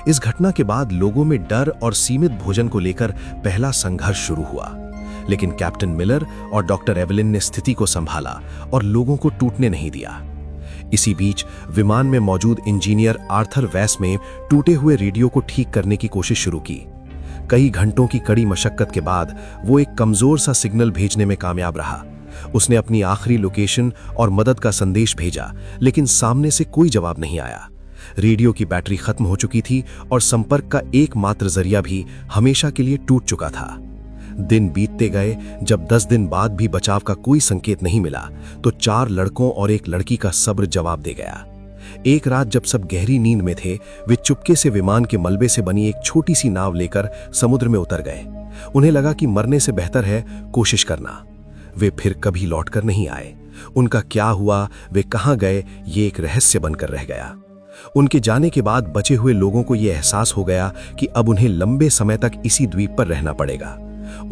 इस घटना के बाद लोगों में डर और सीमित भोजन को लेकर पहला संघर्ष शुरू हुआ, लेकिन कैप्टन मिलर और डॉक्टर एवलिन ने स्थिति को संभाला और लोगों को टूटने नहीं दिया। इसी बीच विमान में मौजूद इंजीनियर आर्थर वेस में टूटे हुए रेडियो को ठीक करने की कोशिश शुरू की। कई घंटों की कड़ी मशक्कत के बाद वो एक कमजोर सा सिग्नल भेजने में कामयाब रहा। उसने अपनी आखिरी लोकेशन और मदद का संदेश भेजा, लेकिन सामने से कोई जवाब नहीं आया। रेडियो की बैटरी खत्म हो चुकी थी और संपर्क का एकमात्र जरिया भी हमेशा के लिए टूट चुका था। दिन बीतते गए। जब 10 दिन बाद भी बचाव का कोई संकेत नहीं मिला, तो 4 लड़कों और एक लड़की का सब्र जवाब दे गया। एक रात जब सब गहरी नींद में थे, वे चुपके से विमान के मलबे से बनी एक छोटी सी नाव लेकर समुद्र में उतर गए। उन्हें लगा कि मरने से बेहतर है कोशिश करना। वे फिर कभी लौटकर नहीं आए। उनका क्या हुआ, वे कहां गए, ये एक रहस्य बनकर रह गया। उनके जाने के बाद बचे हुए लोगों को यह एहसास हो गया कि अब उन्हें लंबे समय तक इसी द्वीप पर रहना पड़ेगा।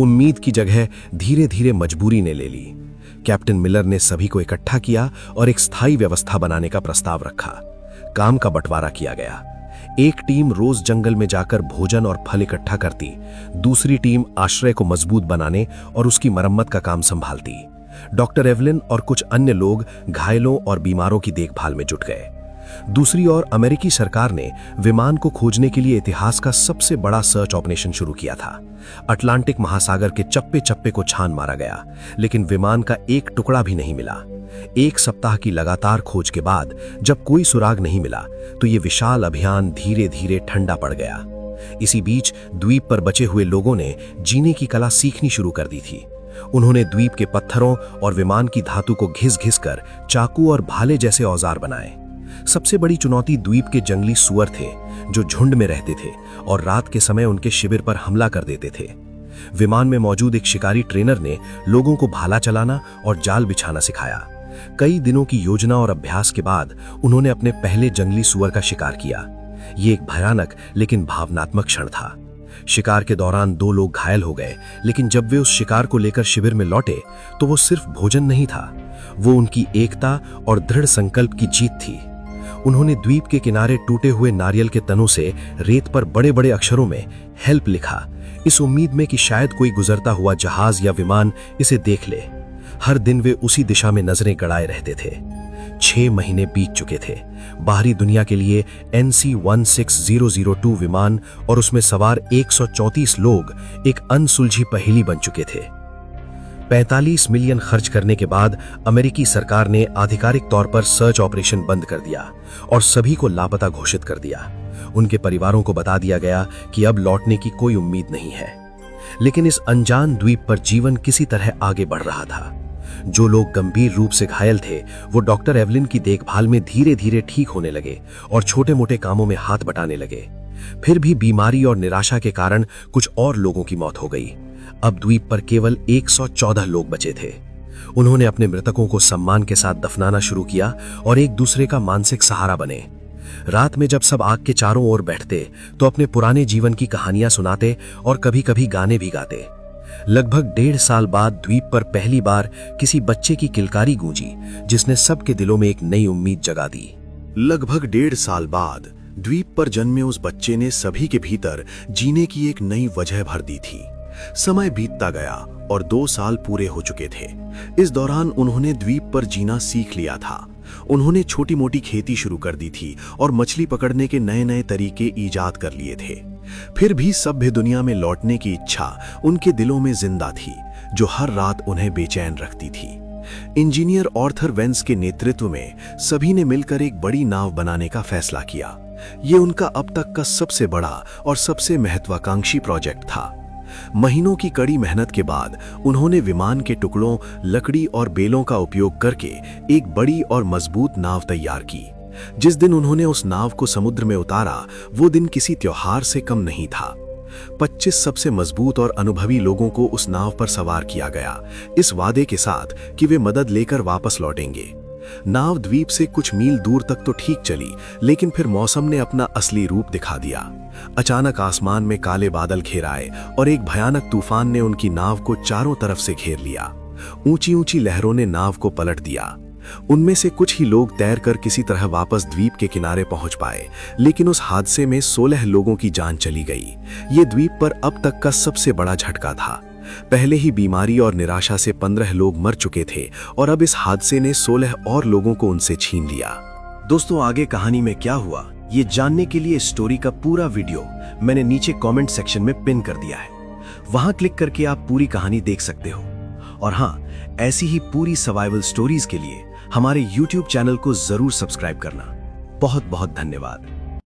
उम्मीद की जगह धीरे धीरे मजबूरी ने ले ली। कैप्टन मिलर ने सभी को इकट्ठा किया और एक स्थायी व्यवस्था बनाने का प्रस्ताव रखा। काम का बंटवारा किया गया। एक टीम रोज जंगल में जाकर भोजन और फल इकट्ठा करती, दूसरी टीम आश्रय को मजबूत बनाने और उसकी मरम्मत का काम संभालती। डॉक्टर एवलिन और कुछ अन्य लोग घायलों और बीमारों की देखभाल में जुट गए। दूसरी ओर अमेरिकी सरकार ने विमान को खोजने के लिए इतिहास का सबसे बड़ा सर्च ऑपरेशन शुरू किया था। अटलांटिक महासागर के चप्पे चप्पे को छान मारा गया, लेकिन विमान का एक टुकड़ा भी नहीं मिला। 1 सप्ताह की लगातार खोज के बाद जब कोई सुराग नहीं मिला, तो ये विशाल अभियान धीरे धीरे ठंडा पड़ गया। इसी बीच द्वीप पर बचे हुए लोगों ने जीने की कला सीखनी शुरू कर दी थी। उन्होंने द्वीप के पत्थरों और विमान की धातु को घिस घिस कर चाकू और भाले जैसे औजार बनाए। सबसे बड़ी चुनौती द्वीप के जंगली सुअर थे, जो झुंड में रहते थे और रात के समय उनके शिविर पर हमला कर देते थे। विमान में मौजूद एक शिकारी ट्रेनर ने लोगों को भाला चलाना और जाल बिछाना सिखाया। कई दिनों की योजना और अभ्यास के बाद उन्होंने अपने पहले जंगली सुअर का शिकार किया। ये एक भयानक लेकिन भावनात्मक क्षण था। शिकार के दौरान 2 लोग घायल हो गए, लेकिन जब वे उस शिकार को लेकर शिविर में लौटे, तो वो सिर्फ भोजन नहीं था, वो उनकी एकता और दृढ़ संकल्प की जीत थी। उन्होंने द्वीप के किनारे टूटे हुए नारियल के तनों से रेत पर बड़े बड़े अक्षरों में हेल्प लिखा, इस उम्मीद में कि शायद कोई गुजरता हुआ जहाज या विमान इसे देख ले। हर दिन वे उसी दिशा में नजरें गड़ाए रहते थे। 6 महीने बीत चुके थे। बाहरी दुनिया के लिए NC-16002 विमान और उसमें सवार 134 लोग एक अनसुलझी पहेली बन चुके थे। 45 मिलियन खर्च करने के बाद अमेरिकी सरकार ने आधिकारिक तौर पर सर्च ऑपरेशन बंद कर दिया और सभी को लापता घोषित कर दिया। उनके परिवारों को बता दिया गया कि अब लौटने की कोई उम्मीद नहीं है। लेकिन इस अनजान द्वीप पर जीवन किसी तरह आगे बढ़ रहा था। जो लोग गंभीर रूप से घायल थे, वो डॉक्टर एवलिन की देखभाल में धीरे धीरे ठीक होने लगे और छोटे मोटे कामों में हाथ बटाने लगे। फिर भी बीमारी और निराशा के कारण कुछ और लोगों की मौत हो गई। अब द्वीप पर केवल 114 लोग बचे थे। उन्होंने अपने मृतकों को सम्मान के साथ दफनाना शुरू किया और एक दूसरे का मानसिक सहारा बने। रात में जब सब आग के चारों ओर बैठते, तो अपने पुराने जीवन की कहानियां सुनाते और कभी कभी गाने भी गाते। लगभग 1.5 साल बाद द्वीप पर पहली बार किसी बच्चे की किलकारी गूंजी, जिसने सबके दिलों में एक नई उम्मीद जगा दी। लगभग 1.5 साल बाद द्वीप पर जन्मे उस बच्चे ने सभी के भीतर जीने की एक नई वजह भर दी थी। समय बीतता गया और 2 साल पूरे हो चुके थे। इस दौरान उन्होंने द्वीप पर जीना सीख लिया था। उन्होंने छोटी मोटी खेती शुरू कर दी थी और मछली पकड़ने के नए नए तरीके ईजाद कर लिए थे। फिर भी सभ्य दुनिया में लौटने की इच्छा उनके दिलों में जिंदा थी, जो हर रात उन्हें बेचैन रखती थी। इंजीनियर आर्थर वेस के नेतृत्व में सभी ने मिलकर एक बड़ी नाव बनाने का फैसला किया। ये उनका अब तक का सबसे बड़ा और सबसे महत्वाकांक्षी प्रोजेक्ट था। महीनों की कड़ी मेहनत के बाद उन्होंने विमान के टुकड़ों, लकड़ी और बेलों का उपयोग करके एक बड़ी और मजबूत नाव तैयार की। जिस दिन उन्होंने उस नाव को समुद्र में उतारा, वो दिन किसी त्योहार से कम नहीं था। 25 सबसे मजबूत और अनुभवी लोगों को उस नाव पर सवार किया गया, इस वादे के साथ कि वे मदद लेकर वापस लौटेंगे। नाव द्वीप से कुछ मील दूर तक तो ठीक चली, लेकिन फिर मौसम ने अपना असली रूप दिखा दिया। अचानक आसमान में काले बादल घेर आए और एक भयानक तूफान ने उनकी नाव को चारों तरफ से घेर लिया। ऊंची ऊंची लहरों ने नाव को पलट दिया। उनमें से कुछ ही लोग तैरकर किसी तरह वापस द्वीप के किनारे पहुंच पाए, लेकिन उस हादसे में 16 लोगों की जान चली गई। ये द्वीप पर अब तक का सबसे बड़ा झटका था। पहले ही बीमारी और निराशा से 15 लोग मर चुके थे और अब इस हादसे ने 16 और लोगों को उनसे छीन लिया। दोस्तों, आगे कहानी में क्या हुआ ये जानने के लिए स्टोरी का पूरा वीडियो मैंने नीचे कमेंट सेक्शन में पिन कर दिया है। वहां क्लिक करके आप पूरी कहानी देख सकते हो। और हाँ, ऐसी ही पूरी सर्वाइवल स्टोरीज के लिए हमारे YouTube चैनल को जरूर सब्सक्राइब करना। बहुत बहुत धन्यवाद।